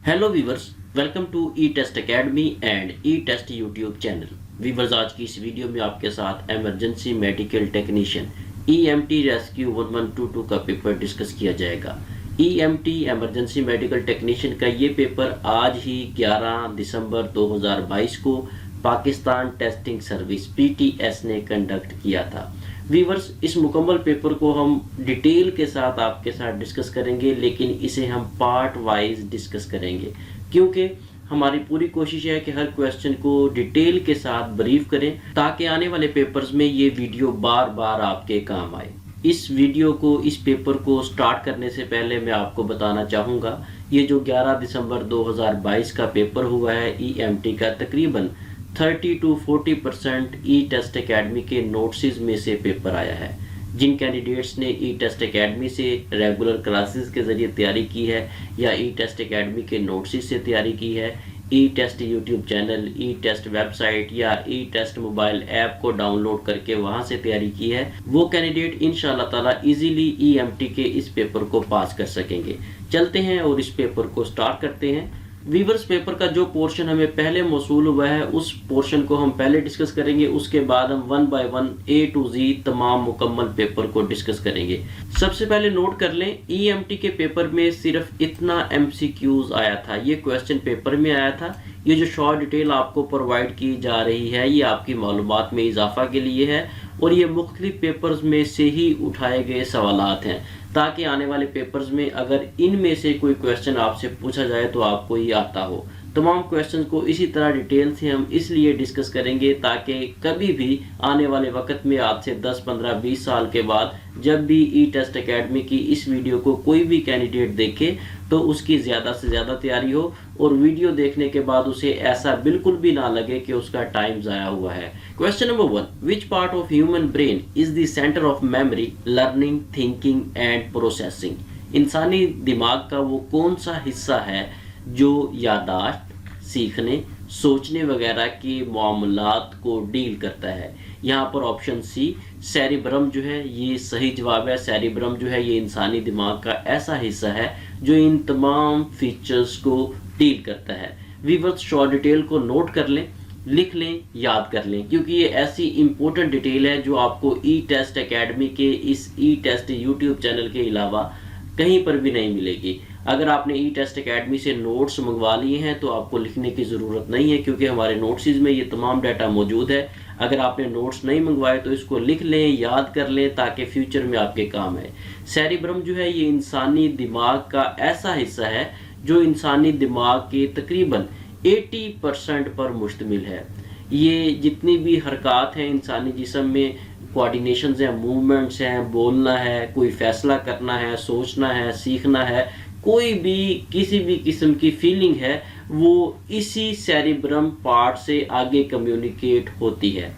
Hello viewers, welcome to E test academy and E test YouTube channel. Viewers, आज की इस video में आपके साथ emergency medical technician EMT rescue 1122 का पेपर डिस्कस किया जाएगा। ईएमटी इमरजेंसी मेडिकल टेक्नीशियन का ये पेपर आज ही 11 दिसंबर 2022 को पाकिस्तान टेस्टिंग सर्विस पीटीएस ने कंडक्ट किया था। वीवर्स, इस मुकम्मल पेपर को हम डिटेल के साथ आपके साथ डिस्कस करेंगे, लेकिन इसे हम पार्ट वाइज डिस्कस करेंगे क्योंकि हमारी पूरी कोशिश है कि हर क्वेश्चन को डिटेल के साथ ब्रीफ करें ताकि आने वाले पेपर्स में ये वीडियो बार बार आपके काम आए। इस पेपर को स्टार्ट करने से पहले मैं आपको बताना चाहूँगा, ये जो 11 दिसंबर 2022 का पेपर हुआ है ईएमटी का, तकरीबन 30 to 40% ई टेस्ट अकेडमी के नोट्स में से पेपर आया है। जिन कैंडिडेट्स ने ई टेस्ट अकेडमी से रेगुलर क्लासेस के ज़रिए तैयारी की है या ई टेस्ट अकेडमी के नोट्स से तैयारी की है, ई टेस्ट यूट्यूब चैनल, ई टेस्ट वेबसाइट या ई टेस्ट मोबाइल ऐप को डाउनलोड करके वहां से तैयारी की है, वो कैंडिडेट इंशाल्लाह ताला इजीली ईएमटी के इस पेपर को पास कर सकेंगे। चलते हैं और इस पेपर को स्टार्ट करते हैं। वीवर्स, पेपर का जो पोर्शन हमें पहले मौसूल हुआ है उस पोर्शन को हम पहले डिस्कस करेंगे, उसके बाद हम one by one A to Z तमाम मुकम्मल पेपर को डिस्कस करेंगे। सबसे पहले नोट कर लें, ईएमटी के पेपर में सिर्फ इतना एमसीक्यूज आया था, ये क्वेश्चन पेपर में आया था। ये जो शॉर्ट डिटेल आपको प्रोवाइड की जा रही है ये आपकी मालूमात में इजाफा के लिए है और ये मुख्तलिफ पेपर्स में से ही उठाए गए सवालात हैं ताकि आने वाले पेपर्स में अगर इनमें से कोई क्वेश्चन आपसे पूछा जाए तो आपको ये आता हो। तमाम क्वेश्चंस को इसी तरह डिटेल से हम इसलिए डिस्कस करेंगे ताकि कभी भी आने वाले वक्त में आज से 10, 15, 20 साल के बाद जब भी ई टेस्ट अकेडमी की इस वीडियो को कोई भी कैंडिडेट देखे तो उसकी ज़्यादा से ज़्यादा तैयारी हो और वीडियो देखने के बाद उसे ऐसा बिल्कुल भी ना लगे कि उसका टाइम ज़ाया हुआ है। Question number 1, which part of human brain is the centre of memory, learning, thinking and processing. इंसानी दिमाग का वो कौन सा हिस्सा है जो यादाश्त, सीखने, सोचने वगैरह के मामलात को डील करता है। यहाँ पर ऑप्शन सी सेरिब्रम जो है ये सही जवाब है। सेरिब्रम जो है ये इंसानी दिमाग का ऐसा हिस्सा है जो इन तमाम फीचर्स को डील करता है। वीवर्स, शॉर्ट डिटेल को नोट कर लें, लिख लें, याद कर लें क्योंकि ये ऐसी इंपॉर्टेंट डिटेल है जो आपको ई टेस्ट अकेडमी के इस ई टेस्ट यूट्यूब चैनल के अलावा कहीं पर भी नहीं मिलेगी। अगर आपने ई टेस्ट अकेडमी से नोट्स मंगवा लिए हैं तो आपको लिखने की ज़रूरत नहीं है क्योंकि हमारे नोट्स में ये तमाम डाटा मौजूद है। अगर आपने नोट्स नहीं मंगवाए तो इसको लिख लें, याद कर लें ताकि फ्यूचर में आपके काम आए। सेरिब्रम जो है ये इंसानी दिमाग का ऐसा हिस्सा है जो इंसानी दिमाग के तकरीबन 80% पर मुश्तमिल है। ये जितनी भी हरकत हैं इंसानी जिस्म में, कोऑर्डिनेशन हैं, मूवमेंट्स हैं, बोलना है, कोई फैसला करना है, सोचना है, सीखना है, कोई भी किसी भी किस्म की फीलिंग है वो इसी सेरिब्रम पार्ट से आगे कम्युनिकेट होती है।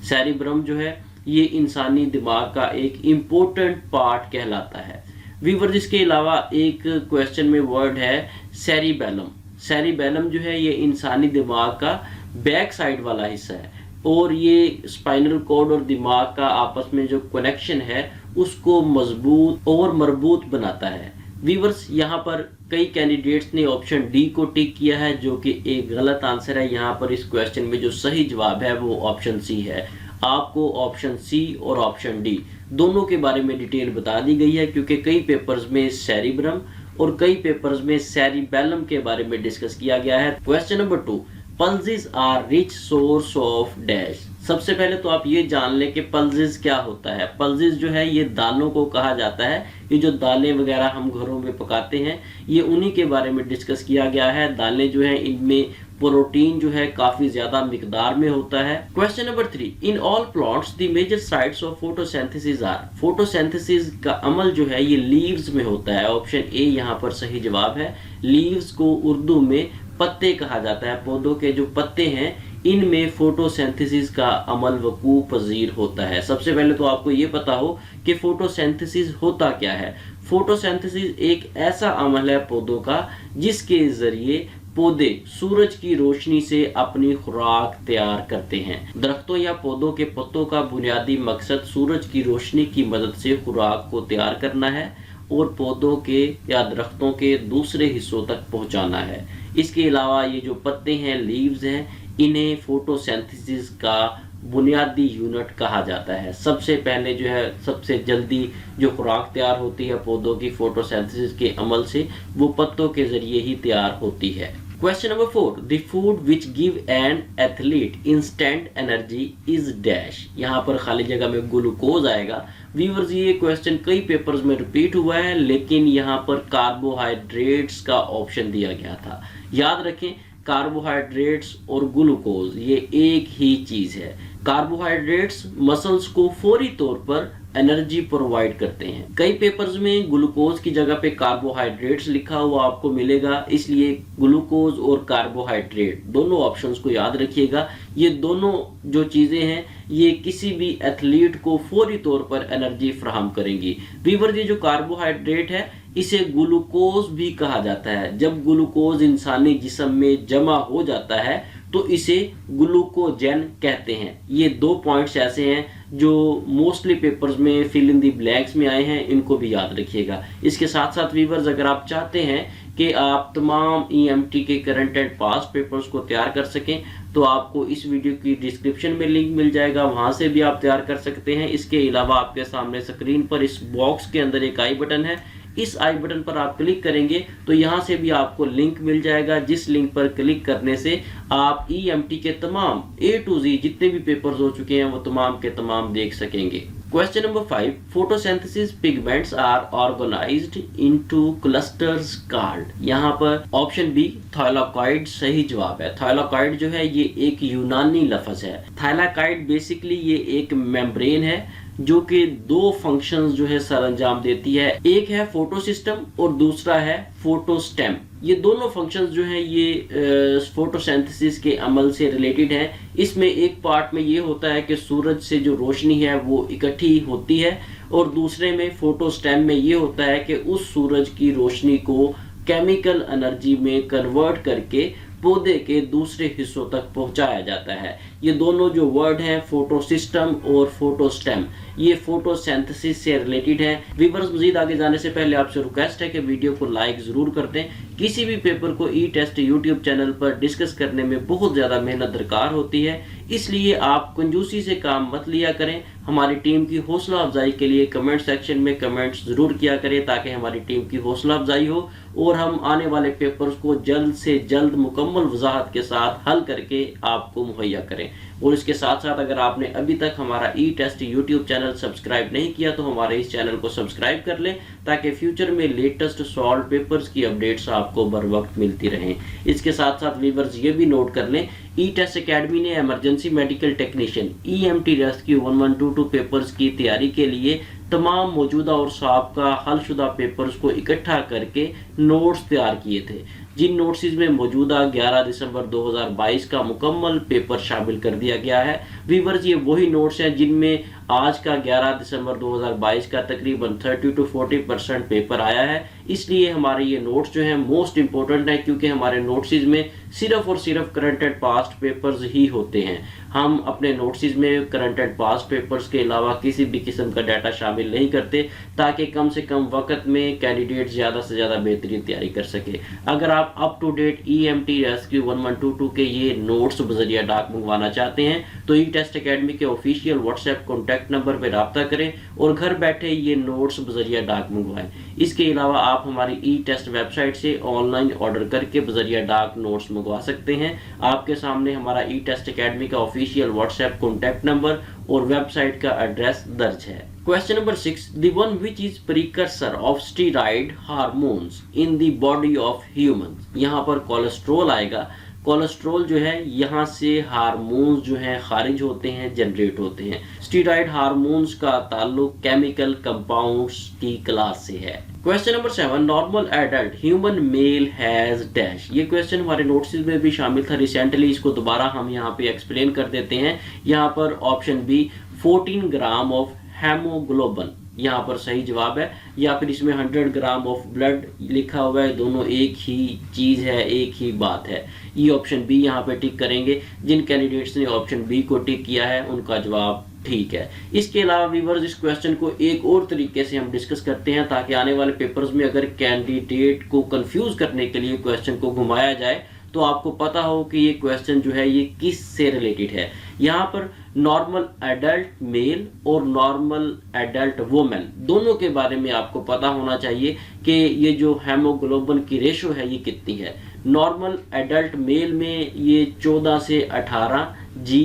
सेरिब्रम जो है ये इंसानी दिमाग का एक इम्पोर्टेंट पार्ट कहलाता है। वीवर, इसके अलावा एक क्वेश्चन में वर्ड है सेरिबेलम। सेरिबेलम जो है ये इंसानी दिमाग का बैक साइड वाला हिस्सा है और ये स्पाइनल कॉर्ड और दिमाग का आपस में जो कनेक्शन है उसको मजबूत और मरबूत बनाता है। वीवर्स, यहाँ पर कई कैंडिडेट्स ने ऑप्शन डी को टिक किया है जो कि एक गलत आंसर है। यहाँ पर इस क्वेश्चन में जो सही जवाब है वो ऑप्शन सी है। आपको ऑप्शन सी और ऑप्शन डी दोनों के बारे में डिटेल बता दी गई है क्योंकि कई पेपर्स में सेरिब्रम और कई पेपर्स में सेरिबेलम के बारे में डिस्कस किया गया है। Question number 2, pulses are rich source of dash. सबसे पहले तो आप ये जान लें कि पल्सेस क्या होता है। पल्सेस जो है ये दालों को कहा जाता है। ये जो दालें वगैरह हम घरों में पकाते हैं ये उन्हीं के बारे में डिस्कस किया गया है। दालें जो है इनमें प्रोटीन जो है काफी ज्यादा मिकदार में होता है। Question number 3, in all plants the major sites of photosynthesis are. Photosynthesis का अमल जो है ये लीव्स में होता है। ऑप्शन ए यहाँ पर सही जवाब है। लीव्स को उर्दू में पत्ते कहा जाता है। पौधों के जो पत्ते हैं इनमें फोटोसिंथेसिस का अमल वकूअ पजीर होता है। सबसे पहले तो आपको ये पता हो कि फोटोसिंथेसिस होता क्या है। फोटोसिंथेसिस एक ऐसा अमल है पौधों का जिसके जरिए पौधे सूरज की रोशनी से अपनी खुराक तैयार करते हैं। दरख्तों या पौधों के पत्तों का बुनियादी मकसद सूरज की रोशनी की मदद से खुराक को तैयार करना है और पौधों के या दरख्तों के दूसरे हिस्सों तक पहुंचाना है। इसके अलावा ये जो पत्ते हैं, लीव्स हैं, इन्हें फोटोसिंथेसिस का बुनियादी यूनिट कहा जाता है। सबसे पहले जो है सबसे जल्दी जो खुराक तैयार होती है पौधों की फोटोसिंथेसिस के अमल से, वो पत्तों के जरिए ही तैयार होती है। Question number 4, the food which give an athlete instant energy is dash. यहाँ पर खाली जगह में ग्लूकोज आएगा। व्यूअर्स, ये क्वेश्चन कई पेपर्स में रिपीट हुआ है, लेकिन यहाँ पर कार्बोहाइड्रेट्स का ऑप्शन दिया गया था। याद रखें, कार्बोहाइड्रेट्स और ग्लूकोज ये एक ही चीज है। कार्बोहाइड्रेट्स मसल्स को फौरी तौर पर एनर्जी प्रोवाइड करते हैं। कई पेपर्स में ग्लूकोज की जगह पे कार्बोहाइड्रेट्स लिखा हुआ आपको मिलेगा, इसलिए ग्लूकोज और कार्बोहाइड्रेट दोनों ऑप्शंस को याद रखिएगा। ये दोनों जो चीजें हैं ये किसी भी एथलीट को फौरी तौर पर एनर्जी फराहम करेंगी। व्यूअर्स, ये जो कार्बोहाइड्रेट है इसे ग्लूकोज भी कहा जाता है। जब ग्लूकोज इंसानी जिस्म में जमा हो जाता है तो इसे ग्लूकोजेन कहते हैं। ये 2 पॉइंट्स ऐसे हैं जो मोस्टली पेपर्स में फिल इन दी ब्लैंक्स में आए हैं, इनको भी याद रखिएगा। इसके साथ साथ व्यूअर्स, अगर आप चाहते हैं कि आप तमाम EMT के करंट एंड पास्ट पेपर्स को तैयार कर सकें तो आपको इस वीडियो की डिस्क्रिप्शन में लिंक मिल जाएगा, वहां से भी आप तैयार कर सकते हैं। इसके अलावा आपके सामने स्क्रीन पर इस बॉक्स के अंदर एक आई बटन है, इस आई बटन पर आप क्लिक करेंगे तो यहाँ से भी आपको लिंक मिल जाएगा, जिस लिंक पर क्लिक करने से आप EMT के तमाम A to Z जितने भी पेपर्स हो चुके हैं वो तमाम के तमाम देख सकेंगे। Question number 5, photosynthesis pigments are organized into clusters called. यहाँ पर ऑप्शन बी थाइलाकॉइड सही जवाब है। थाइलाकॉइड जो है ये एक यूनानी लफ्ज है। थाइलाकॉइड बेसिकली ये एक मेम्ब्रेन है जो कि 2 फंक्शंस जो है सर अंजाम देती है। एक है फोटोसिस्टम और दूसरा है फोटोस्टेम। ये दोनों फंक्शंस जो हैं ये फोटोसिंथेसिस के अमल से रिलेटेड हैं। इसमें एक पार्ट में ये होता है कि सूरज से जो रोशनी है वो इकट्ठी होती है, और दूसरे में फोटोस्टेम में ये होता है कि उस सूरज की रोशनी को केमिकल एनर्जी में कन्वर्ट करके पौधे के दूसरे हिस्सों तक पहुंचाया जाता है। ये दोनों जो वर्ड हैं फोटोसिस्टम और फोटोस्टेम, ये फोटोसिंथेसिस से रिलेटेड हैं। व्यूअर्स, मजीद आगे जाने से पहले आपसे रिक्वेस्ट है कि वीडियो को लाइक जरूर कर दें। किसी भी पेपर को E-टेस्ट यूट्यूब चैनल पर डिस्कस करने में बहुत ज्यादा मेहनत दरकार होती है, इसलिए आप कंजूसी से काम मत लिया करें। हमारी टीम की हौसला अफजाई के लिए कमेंट सेक्शन में कमेंट्स जरूर किया करें ताकि हमारी टीम की हौसला अफजाई हो और हम आने वाले पेपर्स को जल्द से जल्द मुकम्मल वजाहत के साथ हल करके आपको मुहैया करें। और इसके साथ साथ अगर आपने अभी तक हमारा E-टेस्ट यूट्यूब चैनल सब्सक्राइब नहीं किया तो हमारे इस चैनल को सब्सक्राइब कर लें ताकि फ्यूचर में लेटेस्ट सॉल्व पेपर्स की अपडेट्स आपको बर वक्त मिलती रहें। इसके साथ साथ व्यूअर्स ये भी नोट कर लें, E-टेस्ट एकेडमी ने emergency medical technician EMT rescue 1122 papers की तैयारी के लिए तमाम मौजूदा और साबका हलशुदा पेपर्स को इकट्ठा करके नोट्स तैयार किए थे, जिन नोट्स में मौजूदा 11 दिसंबर 2022 का मुकम्मल पेपर शामिल कर दिया गया है। व्यूअर्स, ये वही नोट्स हैं जिनमें आज का 11 दिसंबर 2022 का तकरीबन 30 to 40% पेपर आया है। इसलिए हमारे ये नोट्स जो हैं मोस्ट इंपॉर्टेंट हैं, क्योंकि हमारे नोट्स में सिर्फ और सिर्फ करंट एंड पास्ट पेपर्स ही होते हैं। हम अपने नोट्स में करंट एंड पास्ट पेपर्स के अलावा किसी भी किस्म का डाटा शामिल नहीं करते, ताकि कम से कम वक्त में कैंडिडेट ज़्यादा से ज़्यादा बेहतरीन तैयारी कर सके। अगर आप up to date EMT rescue 1122 के ये नोट्स बजरिया डाक मंगवाना चाहते हैं तो E-टेस्ट एकेडमी के ऑफिशियल व्हाट्सएप कॉन्टैक्ट नंबर पर रब्ता करें और घर बैठे ये नोट्स बजरिया डाक मंगवाएं। इसके अलावा आप हमारी E-टेस्ट वेबसाइट से ऑनलाइन ऑर्डर करके बजरिया डाक नोट्स मंगवा सकते हैं। आपके सामने हमारा E-टेस्ट एकेडमी का ऑफिशियल व्हाट्सएप कॉन्टैक्ट नंबर और वेबसाइट का एड्रेस दर्ज है। Question number 6, the one which is precursor of steroid hormones in the body of humans. यहाँ पर कोलेस्ट्रॉल आएगा। कोलेस्ट्रॉल जो है यहाँ से हार्मोन्स जो हैं खारिज होते हैं, जनरेट होते हैं। स्टेरॉइड हार्मोन्स का ताल्लुक केमिकल कंपाउंड्स की क्लास से है। Question number 7, normal adult human male has dash. ये क्वेश्चन हमारे नोट्स में भी शामिल था रिसेंटली, इसको दोबारा हम यहाँ पे एक्सप्लेन कर देते हैं। यहाँ पर option B 14 gram of haemoglobin यहाँ पर सही जवाब है, या फिर इसमें 100 ग्राम ऑफ ब्लड लिखा हुआ है। दोनों एक ही चीज है, एक ही बात है। ये ऑप्शन बी यहाँ पे टिक करेंगे। जिन कैंडिडेट्स ने ऑप्शन बी को टिक किया है उनका जवाब ठीक है। इसके अलावा व्यूअर्स इस क्वेश्चन को एक और तरीके से हम डिस्कस करते हैं ताकि आने वाले पेपर्स में अगर कैंडिडेट को कंफ्यूज करने के लिए क्वेश्चन को घुमाया जाए तो आपको पता हो कि ये क्वेश्चन जो है ये किस से रिलेटेड है। यहाँ पर नॉर्मल एडल्ट मेल और नॉर्मल एडल्ट वुमेन दोनों के बारे में आपको पता होना चाहिए कि ये जो हेमोग्लोबिन की रेशो है ये कितनी है। नॉर्मल एडल्ट मेल में ये 14 से 18 जी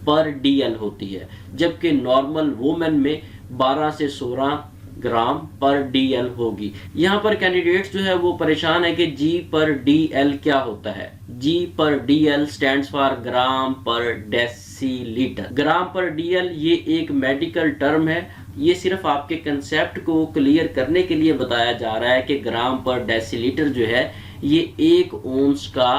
पर डीएल होती है, जबकि नॉर्मल वुमेन में 12 से 16 ग्राम पर डीएल होगी। यहाँ पर कैंडिडेट्स जो है वो परेशान है कि जी पर डीएल क्या होता है। जी पर डीएल स्टैंड्स फॉर ग्राम पर डेसीलीटर। ग्राम पर डीएल ये एक मेडिकल टर्म है, ये सिर्फ आपके कंसेप्ट को क्लियर करने के लिए बताया जा रहा है कि ग्राम पर डेसीलीटर जो है ये 1 ओंस का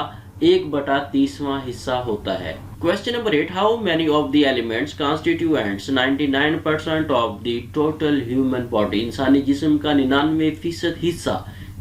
1/30वां हिस्सा होता है। Question number 8. How many of the elements constituents 99% of the total human body? इंसानी जिस्म का 99% हिस्सा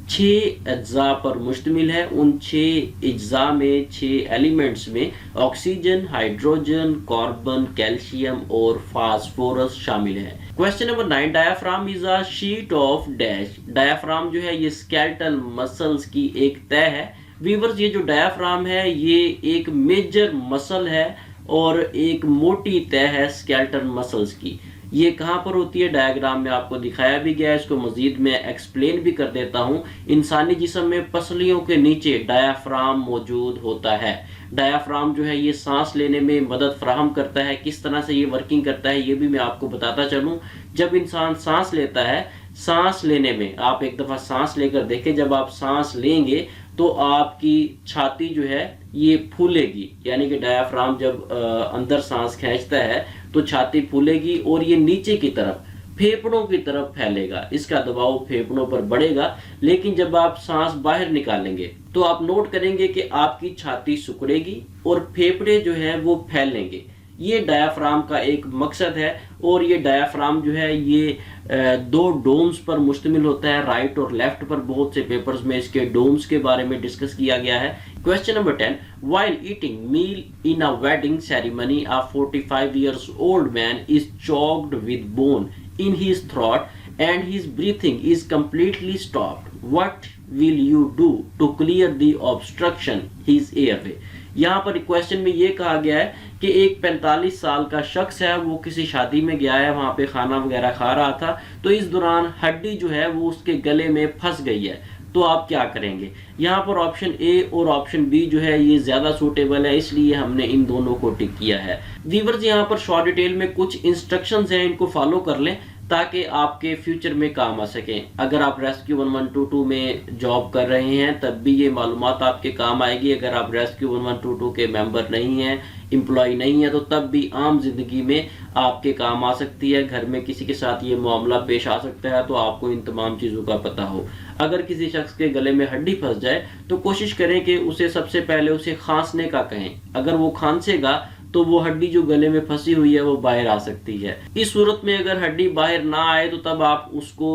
6 अज्जा पर मुश्तमिल है। उन 6 अज्जा में 6 एलिमेंट्स में ऑक्सीजन, हाइड्रोजन, कार्बन, कैल्शियम और फास्फोरस शामिल है। Question number 9. Diaphragm is a sheet of dash. Diaphragm जो है ये स्केलेटल मसल्स की एक तह है। व्यूअर्स ये जो डायाफ्राम है ये एक मेजर मसल है और एक मोटी तह है स्केलेटल मसल्स की। ये कहाँ पर होती है डायग्राम में आपको दिखाया भी गया है, इसको मजीद मैं एक्सप्लेन भी कर देता हूँ। इंसानी जिस्म में पसलियों के नीचे डायाफ्राम मौजूद होता है। डायाफ्राम जो है ये सांस लेने में मदद फराहम करता है। किस तरह से ये वर्किंग करता है ये भी मैं आपको बताता चलूँ। जब इंसान सांस लेता है, सांस लेने में आप एक दफ़ा सांस लेकर देखें, जब आप सांस लेंगे तो आपकी छाती जो है ये फूलेगी, यानी कि डायाफ्राम जब अंदर सांस खींचता है तो छाती फूलेगी और ये नीचे की तरफ फेफड़ों की तरफ फैलेगा, इसका दबाव फेफड़ों पर बढ़ेगा। लेकिन जब आप सांस बाहर निकालेंगे तो आप नोट करेंगे कि आपकी छाती सिकुड़ेगी और फेफड़े जो है वो फैलेंगे। ये डायाफ्राम का एक मकसद है और ये डायाफ्राम जो है ये 2 डोम्स पर मुश्तमिल होता है, राइट और लेफ्ट पर। बहुत से पेपर्स में इसके डोम्स के बारे में डिस्कस किया गया है। Question number 10. While eating meal in a wedding ceremony, a 45 years old man is choked with bone in his throat and his breathing is completely stopped. What will you do to clear the obstruction his airway? यहाँ पर question में ये कहा गया है कि एक 45 साल का शख्स है, वो किसी शादी में गया है, वहाँ पे खाना वगैरह खा रहा था, तो इस दौरान हड्डी जो है वो उसके गले में फंस गई है। तो आप क्या करेंगे? यहाँ पर ऑप्शन ए और ऑप्शन बी जो है ये ज़्यादा सूटेबल है, इसलिए हमने इन दोनों को टिक किया है। व्यूअर्स यहाँ पर शॉर्ट डिटेल में कुछ इंस्ट्रक्शंस हैं, इनको फॉलो कर लें ताकि आपके फ्यूचर में काम आ सकें। अगर आप रेस्क्यू 1122 में जॉब कर रहे हैं तब भी ये मालूमात आपके काम आएगी। अगर आप रेस्क्यू 1122 के मेंबर नहीं हैं, एम्प्लॉय नहीं है, तो तब भी आम जिंदगी में आपके काम आ सकती है। घर में किसी के साथ ये मामला पेश आ सकता है तो आपको इन तमाम चीज़ों का पता हो। अगर किसी शख्स के गले में हड्डी फंस जाए तो कोशिश करें कि उसे सबसे पहले उसे खांसने का कहें। अगर वो खांसेगा तो वो हड्डी जो गले में फंसी हुई है वो बाहर आ सकती है। इस सूरत में अगर हड्डी बाहर ना आए तो तब आप उसको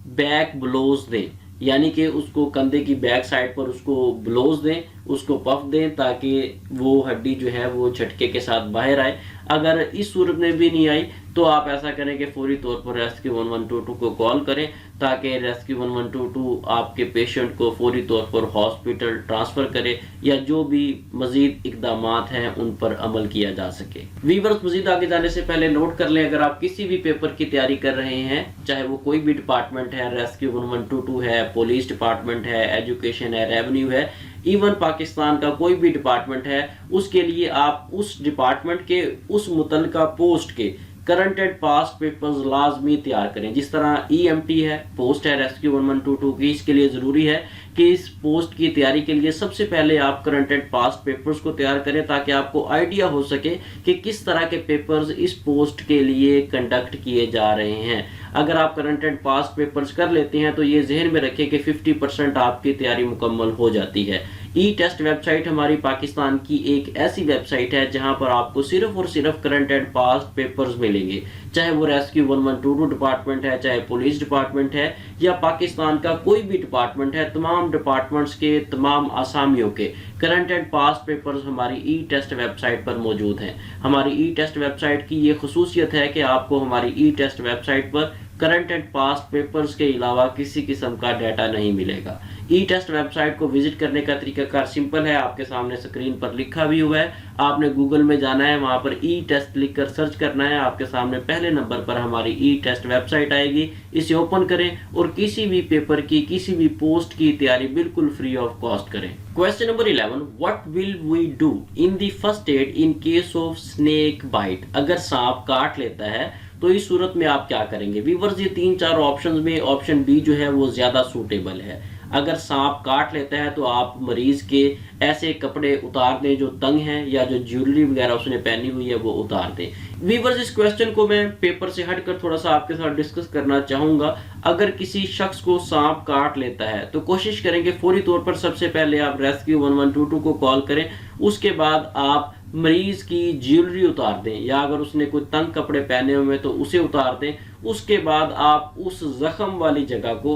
बैक ब्लोज दें, यानी कि उसको कंधे की बैक साइड पर उसको ब्लोज दें, उसको पफ दें ताकि वो हड्डी जो है वो झटके के साथ बाहर आए। अगर इस सूरत में भी नहीं आई तो आप ऐसा करें कि फौरी तौर पर रेस्क्यू 1122 को कॉल करें ताकि रेस्क्यू 1122 आपके पेशेंट को फौरी तौर पर हॉस्पिटल ट्रांसफ़र करे या जो भी मज़ीद इक़दामात हैं उन पर अमल किया जा सके। व्यूअर्स, मज़ीद आगे जाने से पहले नोट कर लें, अगर आप किसी भी पेपर की तैयारी कर रहे हैं, चाहे वो कोई भी डिपार्टमेंट है, रेस्क्यू 1122 है, पुलिस डिपार्टमेंट है, एजुकेशन है, रेवेन्यू है, इवन पाकिस्तान का कोई भी डिपार्टमेंट है, उसके लिए आप उस डिपार्टमेंट के उस मुतल्लिका पोस्ट के करंट एंड पास्ट पेपर्स लाजमी तैयार करें। जिस तरह EMT है, पोस्ट है रेस्क्यू 1122 की, इसके लिए ज़रूरी है कि इस पोस्ट की तैयारी के लिए सबसे पहले आप करंट एंड पास्ट पेपर्स को तैयार करें ताकि आपको आइडिया हो सके कि किस तरह के पेपर्स इस पोस्ट के लिए कंडक्ट किए जा रहे हैं। अगर आप करंट एंड पास्ट पेपर्स कर लेते हैं तो ये जहन में रखें कि 50% आपकी तैयारी मुकम्मल हो जाती है। ई टेस्ट वेबसाइट हमारी पाकिस्तान की एक ऐसी वेबसाइट है जहां पर आपको सिर्फ और सिर्फ करंट एंड पास्ट पेपर्स मिलेंगे, चाहे वो रेस्क्यू 1122 डिपार्टमेंट है, चाहे पुलिस डिपार्टमेंट है, या पाकिस्तान का कोई भी डिपार्टमेंट है, तमाम डिपार्टमेंट्स के तमाम आसामियों के करंट एंड पास्ट पेपर्स हमारी ई टेस्ट वेबसाइट पर मौजूद हैं। हमारी ई टेस्ट वेबसाइट की ये खुसूसियत है कि आपको हमारी ई टेस्ट वेबसाइट पर करंट एंड पास्ट पेपर्स के अलावा किसी किस्म का डाटा नहीं मिलेगा। ई टेस्ट वेबसाइट को विजिट करने का तरीकाकार सिंपल है, आपके सामने स्क्रीन पर लिखा भी हुआ है। आपने गूगल में जाना है, वहां पर ई टेस्ट लिखकर सर्च करना है, आपके सामने पहले नंबर पर हमारी ई टेस्ट वेबसाइट आएगी। इसे ओपन करें और किसी भी पेपर की, किसी भी पोस्ट की तैयारी बिल्कुल फ्री ऑफ कॉस्ट करें। Question number 11, what will we do in the first aid in case of snake bite? अगर सांप काट लेता है तो इस सूरत में आप क्या करेंगे? व्यूअर्स, ये 3-4 ऑप्शंस में ऑप्शन बी जो है वो ज्यादा सूटेबल है। अगर सांप काट लेता है तो आप मरीज के ऐसे कपड़े उतार दें जो तंग हैं, या जो ज्वेलरी वगैरह उसने पहनी हुई है वो उतार दें। व्यूअर्स, इस क्वेश्चन को मैं पेपर से हटकर थोड़ा सा आपके साथ डिस्कस करना चाहूंगा। अगर किसी शख्स को सांप काट लेता है तो कोशिश करेंगे फौरी तौर पर सबसे पहले आप रेस्क्यू 1122 को कॉल करें, उसके बाद आप मरीज की ज्वेलरी उतार दें, या अगर उसने कोई तंग कपड़े पहने हुए तो उसे उतार दें। उसके बाद आप उस जख्म वाली जगह को,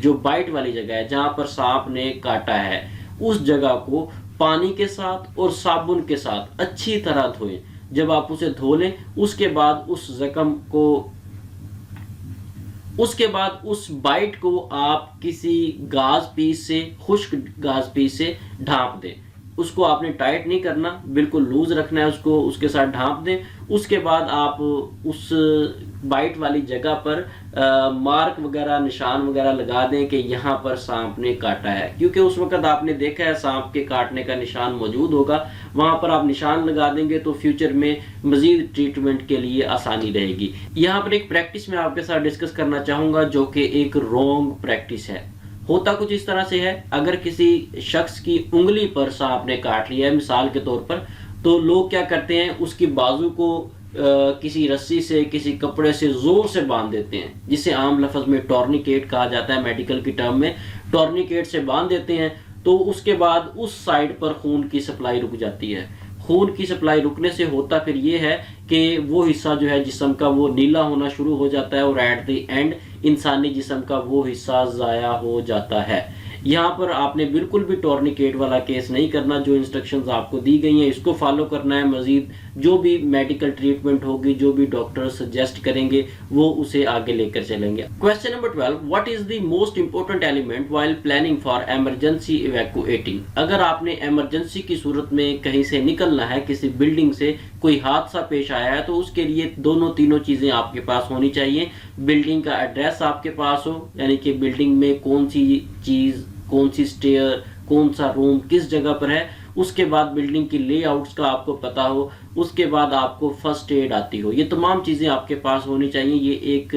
जो बाइट वाली जगह है जहां पर सांप ने काटा है, उस जगह को पानी के साथ और साबुन के साथ अच्छी तरह धोएं। जब आप उसे धो लें उसके बाद उसके बाद उस बाइट को आप किसी गाज पीस से, खुश्क गाज पीस से ढांप दें। उसको आपने टाइट नहीं करना, बिल्कुल लूज रखना है उसको, उसके साथ ढांप दें। उसके बाद आप उस बाइट वाली जगह पर मार्क वगैरह, निशान वगैरह लगा दें कि यहाँ पर सांप ने काटा है, क्योंकि उस वक्त आपने देखा है सांप के काटने का निशान मौजूद होगा। वहां पर आप निशान लगा देंगे तो फ्यूचर में मजीद ट्रीटमेंट के लिए आसानी रहेगी। यहाँ पर एक प्रैक्टिस मैं आपके साथ डिस्कस करना चाहूंगा जो कि एक रॉन्ग प्रैक्टिस है। होता कुछ इस तरह से है, अगर किसी शख्स की उंगली पर सांप ने काट लिया है मिसाल के तौर पर, तो लोग क्या करते हैं, उसकी बाजू को किसी रस्सी से, किसी कपड़े से जोर से बांध देते हैं, जिसे आम लफ्ज में टॉर्निकेट कहा जाता है, मेडिकल की टर्म में टॉर्निकेट से बांध देते हैं। तो उसके बाद उस साइड पर खून की सप्लाई रुक जाती है। खून की सप्लाई रुकने से होता फिर ये है कि वो हिस्सा जो है जिस्म का वो नीला होना शुरू हो जाता है, और एट द एंड इंसानी जिस्म का वो हिस्सा ज़ाया हो जाता है। यहाँ पर आपने बिल्कुल भी टॉर्निकेट वाला केस नहीं करना। जो इंस्ट्रक्शंस आपको दी गई हैं इसको फॉलो करना है। मजीद जो भी मेडिकल ट्रीटमेंट होगी, जो भी डॉक्टर सजेस्ट करेंगे, वो उसे आगे लेकर चलेंगे। Question number 12, what is the most important element while planning for emergency evacuating? अगर आपने इमरजेंसी की सूरत में कहीं से निकलना है, किसी बिल्डिंग से कोई हादसा पेश आया है, तो उसके लिए तीनों चीजें आपके पास होनी चाहिए। बिल्डिंग का एड्रेस आपके पास हो, यानी कि बिल्डिंग में कौन सी चीज, कौन सी स्टेयर, कौन सा रूम किस जगह पर है। उसके बाद बिल्डिंग की लेआउट्स का आपको पता हो। उसके बाद आपको फर्स्ट एड आती हो। ये तमाम चीज़ें आपके पास होनी चाहिए। ये एक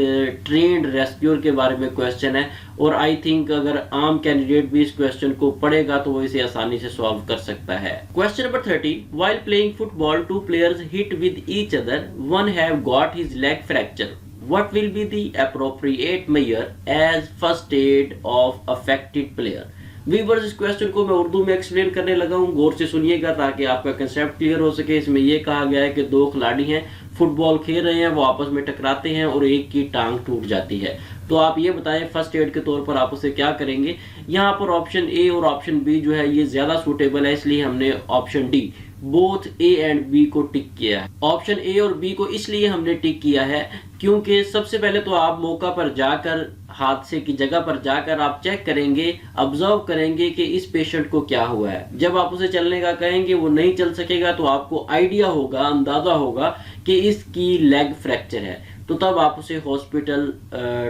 ट्रेंड रेस्क्यूअर के बारे में क्वेश्चन है, और आई थिंक अगर आम कैंडिडेट भी इस क्वेश्चन को पढ़ेगा तो वो इसे आसानी से सॉल्व कर सकता है। Question number 13, while playing football 2 players hit with each other, one have got his leg fracture, what will be the appropriate measure as first aid of affected player? Viewers, इस क्वेश्चन को मैं उर्दू में explain करने लगा हूँ, गौर से सुनिएगा ताकि आपका कंसेप्ट क्लियर हो सके। इसमें यह कहा गया है कि 2 खिलाड़ी हैं, फुटबॉल खेल रहे हैं, वो आपस में टकराते हैं और एक की टांग टूट जाती है। तो आप ये बताएं फर्स्ट एड के तौर पर आप उसे क्या करेंगे? यहाँ पर ऑप्शन ए और ऑप्शन बी जो है ये ज्यादा सूटेबल है, इसलिए हमने option D, both A and B को टिक किया है। ऑप्शन ए और बी को इसलिए हमने टिक किया है क्योंकि सबसे पहले तो आप मौका पर जाकर, हादसे की जगह पर जाकर आप चेक करेंगे, ऑब्जर्व करेंगे कि इस पेशेंट को क्या हुआ है। जब आप उसे चलने का कहेंगे वो नहीं चल सकेगा, तो आपको आइडिया होगा, अंदाजा होगा कि इसकी लेग फ्रैक्चर है, तो तब आप उसे हॉस्पिटल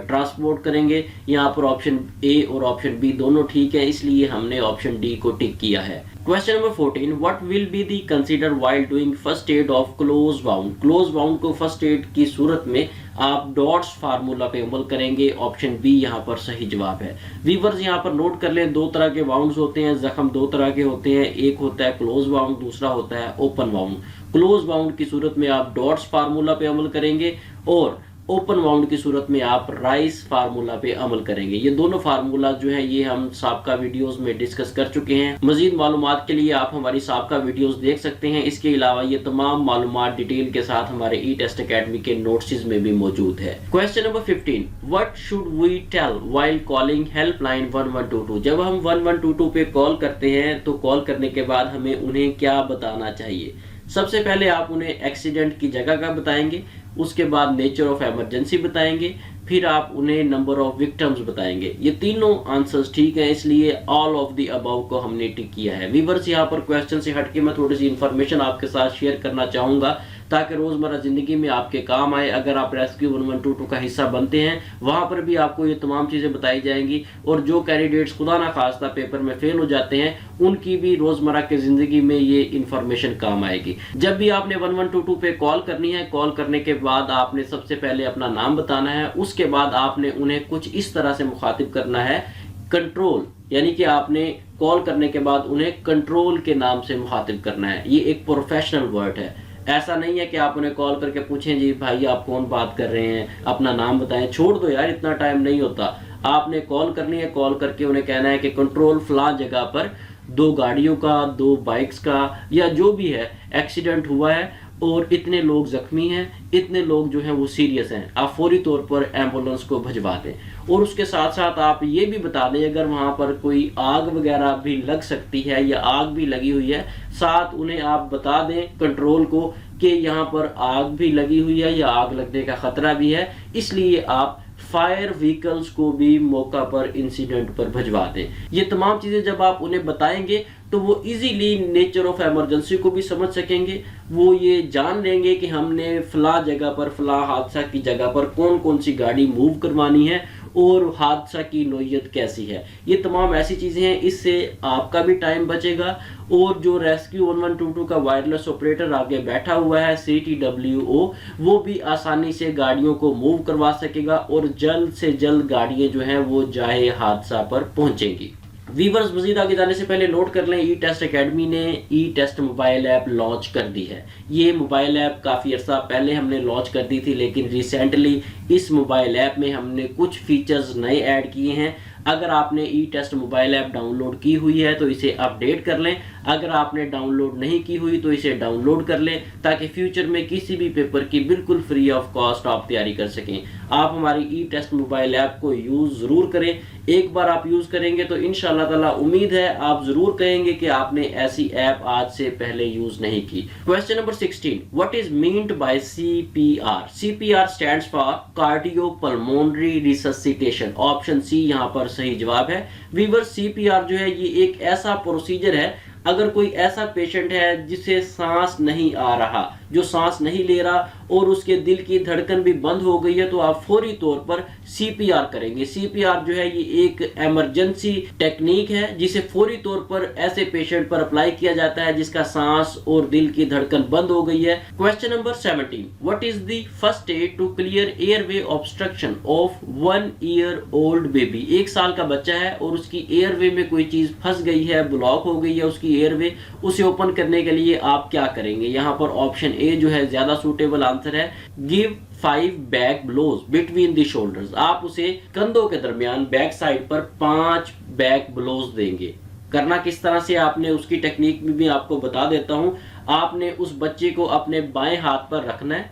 ट्रांसपोर्ट करेंगे। यहाँ पर ऑप्शन ए और ऑप्शन बी दोनों ठीक है, इसलिए हमने ऑप्शन डी को टिक किया है। Question number 14, what will be the consider while doing first aid of close wound? Close wound को फर्स्ट एड की सूरत में आप डॉट्स फार्मूला पे अमल करेंगे। ऑप्शन बी यहाँ पर सही जवाब है। व्यूअर्स, यहाँ पर नोट कर लें, 2 तरह के वाउंड्स होते हैं, जख्म 2 तरह के होते हैं, एक होता है क्लोज वाउंड, दूसरा होता है ओपन वाउंड। क्लोज वाउंड की सूरत में आप डॉट्स फार्मूला पे अमल करेंगे, और ओपन बाउंड की सूरत में आप राइस फार्मूला पे अमल करेंगे। ये दोनों फार्मूला जो है ये हम साबका वीडियोस में डिस्कस कर चुके हैं। मजीद मालूमात के लिए आप हमारी साबका वीडियोस देख सकते हैं। इसके अलावा ये तमाम मालूमात डिटेल के साथ हमारे ई टेस्ट अकेडमी के नोट्स में भी मौजूद है। Question number 15, what should we tell while calling helpline 1122? जब हम 1122 पे कॉल करते हैं तो कॉल करने के बाद हमें उन्हें क्या बताना चाहिए? सबसे पहले आप उन्हें एक्सीडेंट की जगह का बताएंगे, उसके बाद नेचर ऑफ इमरजेंसी बताएंगे, फिर आप उन्हें नंबर ऑफ विक्टिम्स बताएंगे। ये तीनों आंसर्स ठीक हैं, इसलिए ऑल ऑफ द अबव को हमने टिक किया है। व्यूअर्स, यहाँ पर क्वेश्चन से हटके मैं थोड़ी सी इंफॉर्मेशन आपके साथ शेयर करना चाहूंगा ताकि रोजमर्रा जिंदगी में आपके काम आए। अगर आप रेस्क्यू 1122 का हिस्सा बनते हैं, वहां पर भी आपको ये तमाम चीजें बताई जाएंगी, और जो कैंडिडेट्स खुदा ना खास्ता पेपर में फेल हो जाते हैं उनकी भी रोजमर्रा की जिंदगी में ये इंफॉर्मेशन काम आएगी। जब भी आपने 1122 पे कॉल करनी है, कॉल करने के बाद आपने सबसे पहले अपना नाम बताना है, उसके बाद आपने उन्हें कुछ इस तरह से मुखातिब करना है, कंट्रोल, यानी कि आपने कॉल करने के बाद उन्हें कंट्रोल के नाम से मुखातिब करना है। ये एक प्रोफेशनल वर्ड है। ऐसा नहीं है कि आप उन्हें कॉल करके पूछें जी भाई आप कौन बात कर रहे हैं, अपना नाम बताएं। छोड़ दो यार, इतना टाइम नहीं होता। आपने कॉल करनी है, कॉल करके उन्हें कहना है कि कंट्रोल फलां जगह पर 2 गाड़ियों का, 2 बाइक्स का या जो भी है एक्सीडेंट हुआ है और इतने लोग जख्मी हैं, इतने लोग जो हैं वो सीरियस हैं, आप फौरी तौर पर एम्बुलेंस को भिजवा दें। और उसके साथ साथ आप ये भी बता दें अगर वहां पर कोई आग वगैरह भी लग सकती है या आग भी लगी हुई है, साथ उन्हें आप बता दें कंट्रोल को कि यहाँ पर आग भी लगी हुई है या आग लगने का खतरा भी है, इसलिए आप फायर व्हीकल्स को भी मौका पर इंसिडेंट पर भिजवा दें। ये तमाम चीजें जब आप उन्हें बताएंगे तो वो इजीली नेचर ऑफ इमरजेंसी को भी समझ सकेंगे। वो ये जान लेंगे कि हमने फला जगह पर, फला हादसा की जगह पर कौन कौन सी गाड़ी मूव करवानी है और हादसा की नोयत कैसी है। ये तमाम ऐसी चीजें हैं, इससे आपका भी टाइम बचेगा और जो रेस्क्यू 1122 का वायरलेस ऑपरेटर आगे बैठा हुआ है CTWO, वो भी आसानी से गाड़ियों को मूव करवा सकेगा और जल्द से जल्द गाड़ियां जो हैं वो जाए हादसा पर पहुंचेंगी। वीवर्स, मजीद आगे जाने से पहले नोट कर लें, ई टेस्ट अकेडमी ने ई टेस्ट मोबाइल ऐप लॉन्च कर दी है। ये मोबाइल ऐप काफ़ी अर्सा पहले हमने लॉन्च कर दी थी, लेकिन रिसेंटली इस मोबाइल ऐप में हमने कुछ फीचर्स नए ऐड किए हैं। अगर आपने ई टेस्ट मोबाइल ऐप डाउनलोड की हुई है तो इसे अपडेट कर लें, अगर आपने डाउनलोड नहीं की हुई तो इसे डाउनलोड कर लें ताकि फ्यूचर में किसी भी पेपर की बिल्कुल फ्री ऑफ कॉस्ट आप तैयारी कर सकें। आप हमारी ई टेस्ट मोबाइल ऐप को यूज़ ज़रूर करें। एक बार आप यूज़ करेंगे तो इंशाअल्लाह ताला उम्मीद है आप ज़रूर कहेंगे कि आपने ऐसी ऐप आज से पहले यूज़ नहीं की। Question number 16, what is meant by CPR? CPR stands for cardiopulmonary resuscitation. Option C यहाँ पर सही जवाब है। वीवर, CPR जो है ये एक ऐसा प्रोसीजर है, अगर कोई ऐसा पेशेंट है जिसे सांस नहीं आ रहा, जो सांस नहीं ले रहा और उसके दिल की धड़कन भी बंद हो गई है, तो आप फौरी तौर पर CPR करेंगे। CPR जो है ये एक इमरजेंसी टेक्निक है जिसे फौरी तौर पर ऐसे पेशेंट पर अप्लाई किया जाता है जिसका सांस और दिल की धड़कन बंद हो गई है। Question number 17, what is the first aid to clear airway obstruction of 1 year old baby? 1 साल का बच्चा है और उसकी एयरवे में कोई चीज फंस गई है, ब्लॉक हो गई है उसकी एयरवे, उसे ओपन करने के लिए आप क्या करेंगे? यहाँ पर ऑप्शन ए जो है ज्यादा सूटेबल आंसर है, give 5 back blows between the shoulders. आप उसे कंधों के दरमियान बैक साइड पर 5 बैक ब्लोज देंगे। करना किस तरह से आपने उसकी टेक्निक में भी आपको बता देता हूं। आपने उस बच्चे को अपने बाएं हाथ पर रखना है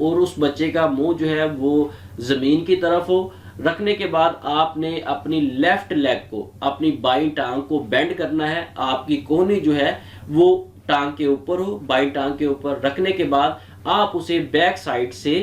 और उस बच्चे का मुंह जो है वो जमीन की तरफ हो। रखने के बाद आपने अपनी लेफ्ट लेग को, अपनी बाईं टांग को बेंड करना है। आपकी कोहनी जो है वो टांग के ऊपर हो, बाईं टांग के ऊपर रखने के बाद आप उसे बैक साइड से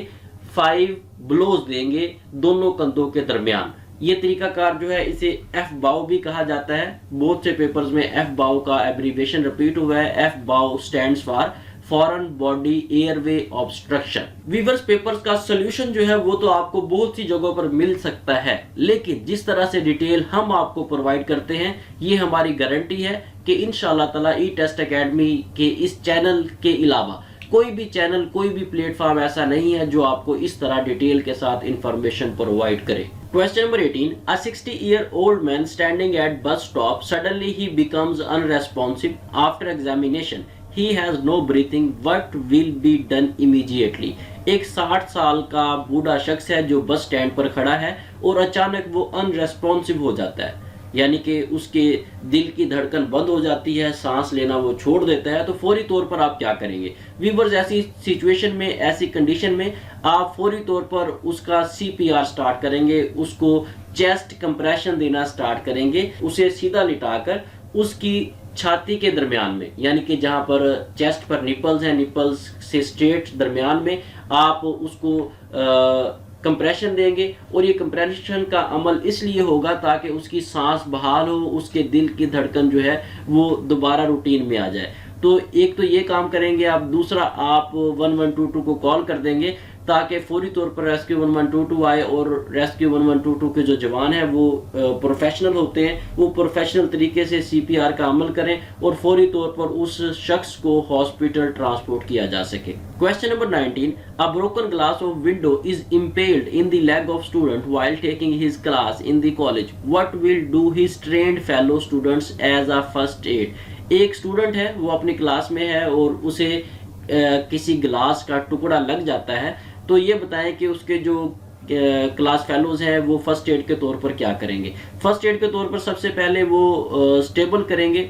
5 ब्लोज देंगे दोनों कंधों के दरमियान। ये तरीकाकार जो है इसे एफ बाउ भी कहा जाता है। बहुत से पेपर्स में एफ बाउ का एब्रीविएशन रिपीट हुआ है। F BAO stands for foreign body airway obstruction. Viewers, papers का सोल्यूशन जो है वो तो आपको बहुत सी जगहों पर मिल सकता है, लेकिन जिस तरह से डिटेल हम आपको प्रोवाइड करते हैं ये हमारी गारंटी है कि इंशाअल्लाह ताला ई टेस्ट अकेडमी के इस चैनल के अलावा कोई भी चैनल, कोई भी प्लेटफॉर्म ऐसा नहीं है जो आपको इस तरह डिटेल के साथ इंफॉर्मेशन प्रोवाइड करे। Question number 18. A 60-year-old man standing at bus stop, suddenly he becomes unresponsive after examination. He has no breathing, what will be done immediately. एक 60 साल का बूढ़ा शख्स है जो बस स्टैंड पर खड़ा है और अचानक वो अनरेस्पॉन्सिव हो जाता है, यानी कि उसके दिल की धड़कन बंद हो जाती है, सांस लेना वो छोड़ देता है, तो फौरी तौर पर आप क्या करेंगे? व्यूअर्स, ऐसी सिचुएशन में, ऐसी कंडीशन में आप फौरी तौर पर उसका सीपीआर स्टार्ट करेंगे, उसको चेस्ट कंप्रेशन देना स्टार्ट करेंगे, उसे सीधा लिटाकर उसकी छाती के दरमियान में, यानी कि जहां पर चेस्ट पर निपल्स हैं, निपल्स से स्ट्रेट दरमियान में आप उसको कंप्रेशन देंगे। और ये कंप्रेशन का अमल इसलिए होगा ताकि उसकी सांस बहाल हो, उसके दिल की धड़कन जो है वो दोबारा रूटीन में आ जाए। तो एक तो ये काम करेंगे आप, दूसरा आप 1122 को कॉल कर देंगे ताकि फौरी तौर पर रेस्क्यू 1122 आए, और रेस्क्यू 1122 के जो जवान हैं वो प्रोफेशनल होते हैं, वो प्रोफेशनल तरीके से सीपीआर का अमल करें और फौरी तौर पर उस शख्स को हॉस्पिटल ट्रांसपोर्ट किया जा सके। Question number 19, a broken glass of window is impaled in the leg of student while taking his class in the college, what will do his trained fellow students as a first aid. एक student है, वो अपनी class में है और उसे किसी glass का टुकड़ा लग जाता है, तो ये बताएं कि उसके जो क्लास फेलोज हैं वो फर्स्ट एड के तौर पर क्या करेंगे। फर्स्ट एड के तौर पर सबसे पहले वो स्टेबल करेंगे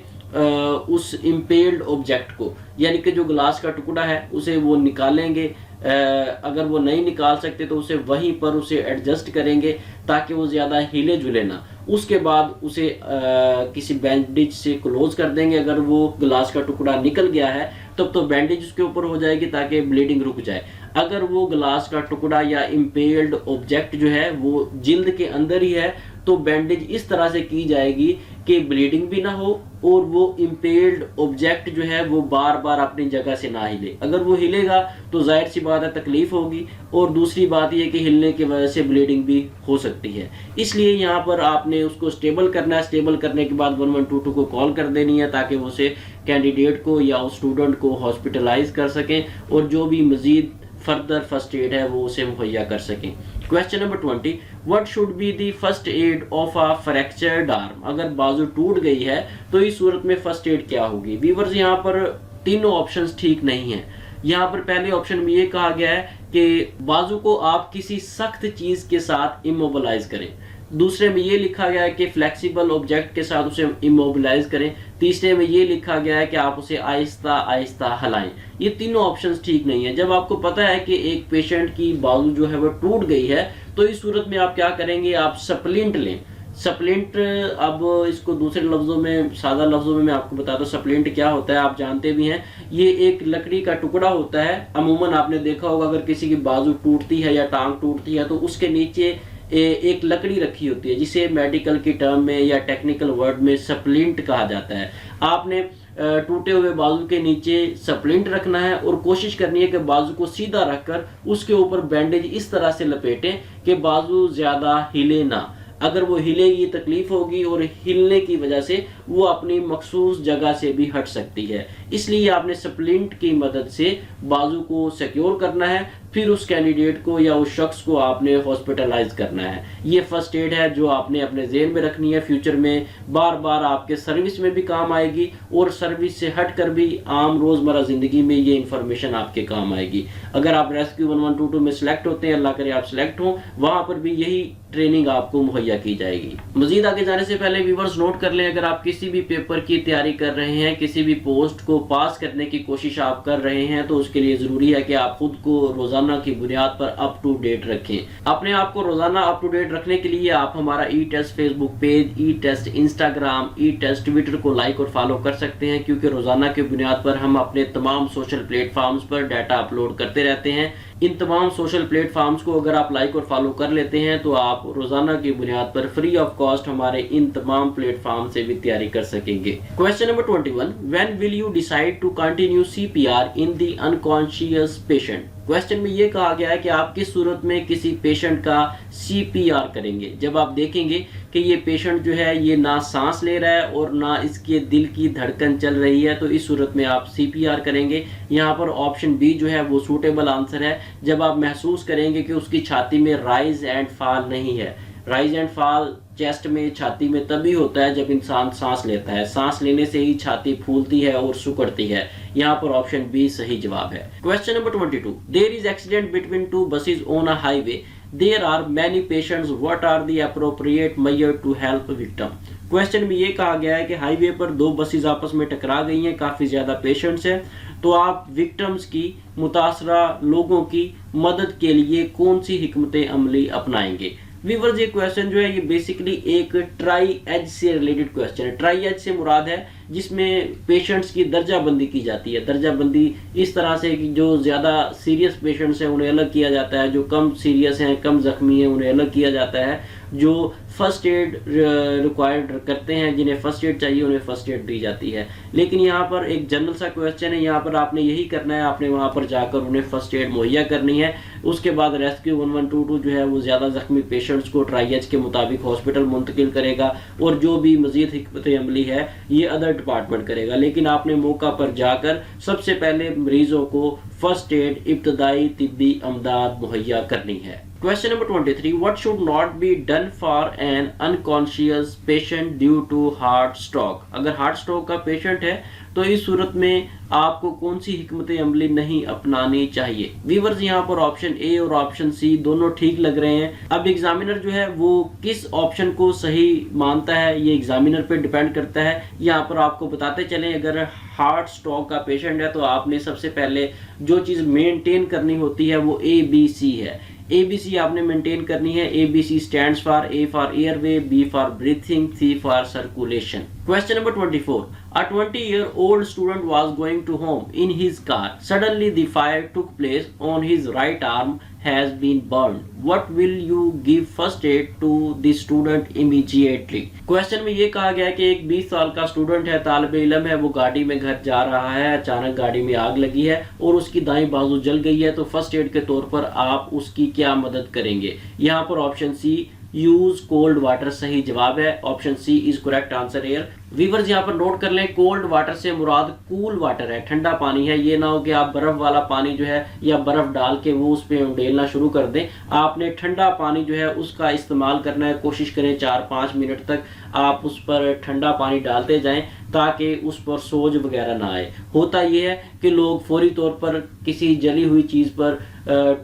उस इम्पेल्ड ऑब्जेक्ट को, यानी कि जो ग्लास का टुकड़ा है उसे वो निकालेंगे। अगर वो नहीं निकाल सकते तो उसे वहीं पर उसे एडजस्ट करेंगे ताकि वो ज़्यादा हिले जुले ना। उसके बाद उसे किसी बैंडेज से क्लोज कर देंगे। अगर वो ग्लास का टुकड़ा निकल गया है तब तो बैंडेज उसके ऊपर हो जाएगी ताकि ब्लीडिंग रुक जाए। अगर वो ग्लास का टुकड़ा या इम्पेल्ड ऑब्जेक्ट जो है वो जिल्द के अंदर ही है तो बैंडेज इस तरह से की जाएगी कि ब्लीडिंग भी ना हो और वो इम्पेल्ड ऑब्जेक्ट जो है वो बार बार अपनी जगह से ना हिले। अगर वो हिलेगा तो जाहिर सी बात है तकलीफ होगी, और दूसरी बात ये कि हिलने की वजह से ब्लीडिंग भी हो सकती है। इसलिए यहाँ पर आपने उसको स्टेबल करना है। स्टेबल करने के बाद 1122 को कॉल कर देनी है ताकि वो उसे कैंडिडेट को या उस स्टूडेंट को हॉस्पिटलाइज कर सकें और जो भी मजीद फर्दर फर्स्ट एड है वो उसे मुहैया कर सकें। Question number 20, what should be the first aid of a fractured arm. अगर बाजू टूट गई है तो इस सूरत में फर्स्ट एड क्या होगी। व्यूअर्स, यहाँ पर तीनों ऑप्शंस ठीक नहीं है। यहाँ पर पहले ऑप्शन में ये कहा गया है कि बाजू को आप किसी सख्त चीज के साथ इमोबिलाइज करें। दूसरे में ये लिखा गया है कि फ्लेक्सिबल ऑब्जेक्ट के साथ उसे इमोबिलाइज करें। तीसरे में ये लिखा गया है कि आप उसे आहिस्ता आहिस्ता हिलाएं। ये तीनों ऑप्शंस ठीक नहीं है। जब आपको पता है कि एक पेशेंट की बाजू जो है वो टूट गई है तो इस सूरत में आप क्या करेंगे, आप सप्लिंट लें। सप्लिंट, अब इसको दूसरे लफ्जों में, सादा लफ्जों में मैं आपको बताता हूँ सप्लिंट क्या होता है। आप जानते भी हैं, ये एक लकड़ी का टुकड़ा होता है। अमूमन आपने देखा होगा अगर किसी की बाजू टूटती है या टांग टूटती है तो उसके नीचे एक लकड़ी रखी होती है जिसे मेडिकल की टर्म में या टेक्निकल वर्ड में सप्लिंट कहा जाता है। आपने टूटे हुए बाजू के नीचे सप्लिंट रखना है और कोशिश करनी है कि बाजू को सीधा रखकर उसके ऊपर बैंडेज इस तरह से लपेटें कि बाजू ज्यादा हिले ना। अगर वो हिलेगी तकलीफ होगी और हिलने की वजह से वो अपनी मखसूस जगह से भी हट सकती है। इसलिए आपने सप्लिंट की मदद से बाजू को सिक्योर करना है, फिर उस कैंडिडेट को या उस शख्स को आपने हॉस्पिटलाइज करना है। ये फर्स्ट एड है जो आपने अपने ज़हन में रखनी है। फ्यूचर में बार बार आपके सर्विस में भी काम आएगी और सर्विस से हटकर भी आम रोज़मर्रा ज़िंदगी में ये इन्फॉर्मेशन आपके काम आएगी। अगर आप रेस्क्यू 1122 में सिलेक्ट होते हैं, अल्लाह करे आप सिलेक्ट हों, वहाँ पर भी यही ट्रेनिंग आपको मुहैया की जाएगी। मजीद आगे जाने से पहले व्यूअर्स नोट कर लें, अगर आप किसी भी पेपर की तैयारी कर रहे हैं, किसी भी पोस्ट को पास करने की कोशिश आप कर रहे हैं, तो उसके लिए ज़रूरी है कि आप खुद को रोज़ाना की बुनियाद पर अप टू डेट रखें। अपने आप को रोज़ाना अप टू डेट रखने के लिए आप हमारा ई टेस्ट फेसबुक पेज, ई टेस्ट इंस्टाग्राम, ई टेस्ट ट्विटर को लाइक और फॉलो कर सकते हैं, क्योंकि रोज़ाना की बुनियाद पर हम अपने तमाम सोशल प्लेटफॉर्म्स पर डाटा अपलोड करते रहते हैं। इन तमाम सोशल प्लेटफॉर्म्स को अगर आप लाइक और फॉलो कर लेते हैं तो आप रोजाना की बुनियाद पर फ्री ऑफ कॉस्ट हमारे इन तमाम प्लेटफॉर्म से भी तैयारी कर सकेंगे। Question number 21, when will you decide to continue CPR in the unconscious patient. क्वेश्चन में ये कहा गया है कि आप किस सूरत में किसी पेशेंट का सीपीआर करेंगे। जब आप देखेंगे कि ये पेशेंट जो है ये ना सांस ले रहा है और ना इसके दिल की धड़कन चल रही है, तो इस सूरत में आप सीपीआर करेंगे। यहाँ पर ऑप्शन बी जो है वो सूटेबल आंसर है। जब आप महसूस करेंगे कि उसकी छाती में राइज एंड फॉल नहीं है। राइज एंड फॉल चेस्ट में, छाती में तभी होता है जब इंसान सांस लेता है। सांस लेने से ही छाती फूलती है और सिकुड़ती है। यहाँ पर ऑप्शन बी सही जवाब है। Question number 22, there is accident between two buses on a highway, there are many patients, what are the appropriate measure to help victim. क्वेश्चन में ये कहा गया है कि हाईवे पर दो बसेज आपस में टकरा गई हैं, काफी ज्यादा पेशेंट्स हैं, तो आप विक्टिम्स की, मुतासरा लोगों की मदद के लिए कौन सी हिकमत अमली अपनाएंगे। व्यूअर्स, ये क्वेश्चन जो है ये बेसिकली एक ट्राई एज से रिलेटेड क्वेश्चन है। ट्राई एज से मुराद है जिसमें पेशेंट्स की दर्जाबंदी की जाती है। दर्जाबंदी इस तरह से कि जो ज़्यादा सीरियस पेशेंट्स हैं उन्हें अलग किया जाता है, जो कम सीरियस हैं, कम जख्मी हैं, उन्हें अलग किया जाता है, जो फर्स्ट एड रिक्वायर्ड करते हैं, जिन्हें फर्स्ट एड चाहिए उन्हें फर्स्ट एड दी जाती है। लेकिन यहाँ पर एक जनरल सा क्वेश्चन है, यहाँ पर आपने यही करना है, आपने वहाँ पर जाकर उन्हें फर्स्ट एड मुहैया करनी है। उसके बाद रेस्क्यू 1122 जो है वो ज़्यादा जख्मी पेशेंट्स को ट्राइएज के मुताबिक हॉस्पिटल मुंतकिल करेगा, और जो भी मजीद हिकमत अमली है ये अदर डिपार्टमेंट करेगा। लेकिन आपने मौका पर जाकर सबसे पहले मरीजों को फर्स्ट एड, इब्तदाई तिब्बी अमदाद मुहैया करनी है। Question number 23, what should not be done for an unconscious patient due to heart stroke? अगर हार्ट स्ट्रोक का पेशेंट है तो इस सूरत में आपको कौन सी हिकमत अमली नहीं अपनानी चाहिए। व्यूअर्स, यहाँ पर ऑप्शन ए और ऑप्शन सी दोनों ठीक लग रहे हैं। अब एग्जामिनर जो है वो किस ऑप्शन को सही मानता है ये एग्जामिनर पे डिपेंड करता है। यहाँ पर आपको बताते चलें, अगर हार्ट स्ट्रोक का पेशेंट है तो आपने सबसे पहले जो चीज़ मेंटेन करनी होती है वो ABC है। ABC आपने मेंटेन करनी है। ABC stands for A for airway, B for breathing, C for circulation. Question number 24, a 20-year-old student was going to home in his car. Suddenly the fire took place on his right arm has been burned. What will you give first aid to the student immediately? Question में ये कहा गया है कि एक 20 साल का student है, तालिब इल्म है, वो गाड़ी में घर जा रहा है, अचानक गाड़ी में आग लगी है और उसकी दाईं बाजू जल गई है, तो फर्स्ट एड के तौर पर आप उसकी क्या मदद करेंगे। यहाँ पर option C use cold water सही जवाब है। Option C is correct answer here. Viewers, यहाँ पर नोट कर लें, कोल्ड वाटर से मुराद कूल वाटर है, ठंडा पानी है। ये ना हो कि आप बर्फ वाला पानी जो है या बर्फ डाल के वो उस पर उंडेलना शुरू कर दें। आपने ठंडा पानी जो है उसका इस्तेमाल करना है। कोशिश करें 4-5 मिनट तक आप उस पर ठंडा पानी डालते जाएं ताकि उस पर सोज वगैरह ना आए। होता यह है कि लोग फौरी तौर पर किसी जली हुई चीज़ पर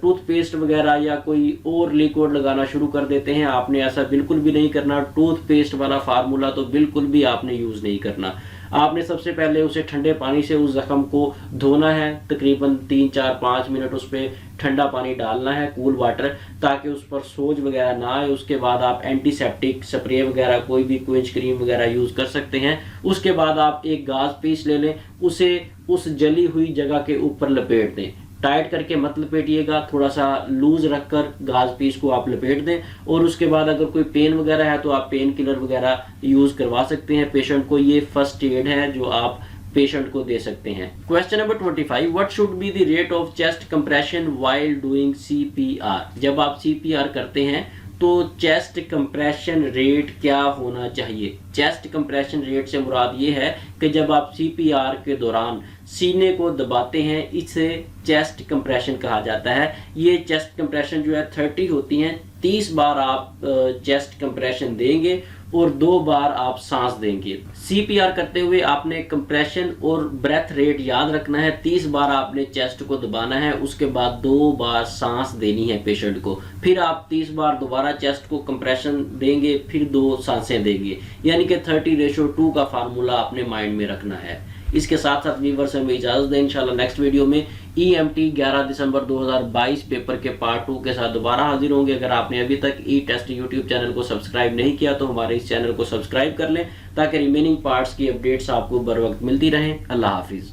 टूथपेस्ट वगैरह या कोई और लिक्विड लगाना शुरू कर देते हैं। आपने ऐसा बिल्कुल भी नहीं करना। टूथपेस्ट वाला फार्मूला तो बिल्कुल भी आपने यूज़ नहीं करना। आपने सबसे पहले उसे ठंडे पानी से उस जख्म को धोना है, तकरीबन 3-4-5 मिनट उस पर ठंडा पानी डालना है, कूल वाटर, ताकि उस पर सोज वगैरह ना आए। उसके बाद आप एंटीसेप्टिक स्प्रे वगैरह, कोई भी क्विंच क्रीम वगैरह यूज़ कर सकते हैं। उसके बाद आप एक गाज पीस ले लें, उसे उस जली हुई जगह के ऊपर लपेट दें। टाइट करके मत लपेटिएगा, थोड़ा सा लूज रखकर गाज पीस को आप लपेट दें। और उसके बाद अगर कोई पेन वगैरह है तो आप पेन किलर वगैरह यूज़ करवा सकते हैं पेशेंट को। ये फर्स्ट एड है जो आप पेशेंट को दे सकते हैं। Question number 25, what should be the rate of chest compression while doing CPR? जब आप CPR करते हैं तो चेस्ट कंप्रेशन रेट क्या होना चाहिए। चेस्ट कंप्रेशन रेट से मुराद ये है कि जब आप CPR के दौरान सीने को दबाते हैं, इसे चेस्ट कंप्रेशन कहा जाता है। ये चेस्ट कंप्रेशन जो है 30 होती हैं। 30 बार आप चेस्ट कंप्रेशन देंगे और 2 बार आप सांस देंगे। CPR करते हुए आपने कंप्रेशन और ब्रेथ रेट याद रखना है। 30 बार आपने चेस्ट को दबाना है, उसके बाद 2 बार सांस देनी है पेशेंट को। फिर आप 30 बार दोबारा चेस्ट को कंप्रेशन देंगे, फिर 2 सांसें देंगे, यानी कि 30:2 का फार्मूला आपने माइंड में रखना है। इसके साथ साथ व्यूअर्स हमें इजाज़त दें। इंशाल्लाह नेक्स्ट वीडियो में EMT 11 दिसंबर 2022 पेपर के पार्ट 2 के साथ दोबारा हाजिर होंगे। अगर आपने अभी तक E-टेस्ट यूट्यूब चैनल को सब्सक्राइब नहीं किया तो हमारे इस चैनल को सब्सक्राइब कर लें ताकि रिमेनिंग पार्ट्स की अपडेट्स आपको बर वक्त मिलती रहें। अल्लाह हाफिज़।